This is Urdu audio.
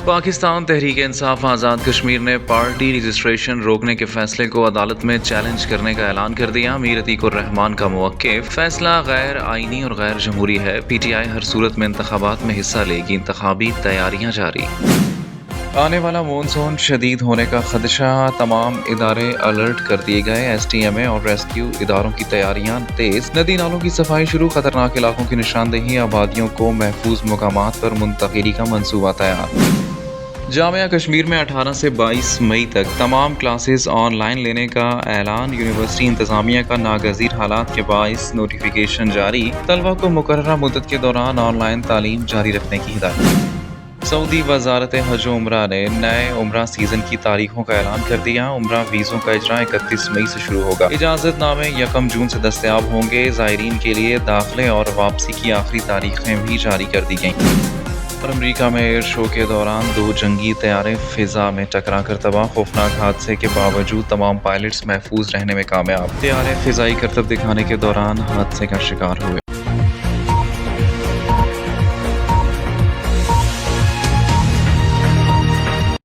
پاکستان تحریک انصاف آزاد کشمیر نے پارٹی رجسٹریشن روکنے کے فیصلے کو عدالت میں چیلنج کرنے کا اعلان کر دیا۔ امیر عتیق الرحمان کا موقف، فیصلہ غیر آئینی اور غیر جمہوری ہے۔ پی ٹی آئی ہر صورت میں انتخابات میں حصہ لے گی، انتخابی تیاریاں جاری۔ آنے والا مونسون شدید ہونے کا خدشہ، تمام ادارے الرٹ کر دیے گئے۔ ایس ٹی ایم اے اور ریسکیو اداروں کی تیاریاں تیز، ندی نالوں کی صفائی شروع، خطرناک علاقوں کی نشاندہی، آبادیوں کو محفوظ مقامات پر منتقلی کا منصوبہ تیار۔ جامعہ کشمیر میں 18 سے 22 مئی تک تمام کلاسز آن لائن لینے کا اعلان۔ یونیورسٹی انتظامیہ کا ناگزیر حالات کے باعث نوٹیفیکیشن جاری، طلبہ کو مقررہ مدت کے دوران آن لائن تعلیم جاری رکھنے کی ہدایت۔ سعودی وزارت حج و عمرہ نے نئے عمرہ سیزن کی تاریخوں کا اعلان کر دیا۔ عمرہ ویزوں کا اجراء 31 مئی سے شروع ہوگا۔ اجازت نامے 1 جون سے دستیاب ہوں گے۔ زائرین کے لیے داخلے اور واپسی کی آخری تاریخیں بھی جاری کر دی گئیں۔ اور امریکہ میں ایئر شو کے دوران 2 جنگی طیارے فضا میں ٹکرا کر تباہ، خوفناک حادثے کے باوجود تمام پائلٹس محفوظ رہنے میں کامیاب۔ طیارے فضائی کرتب دکھانے کے دوران حادثے کا شکار ہوئے۔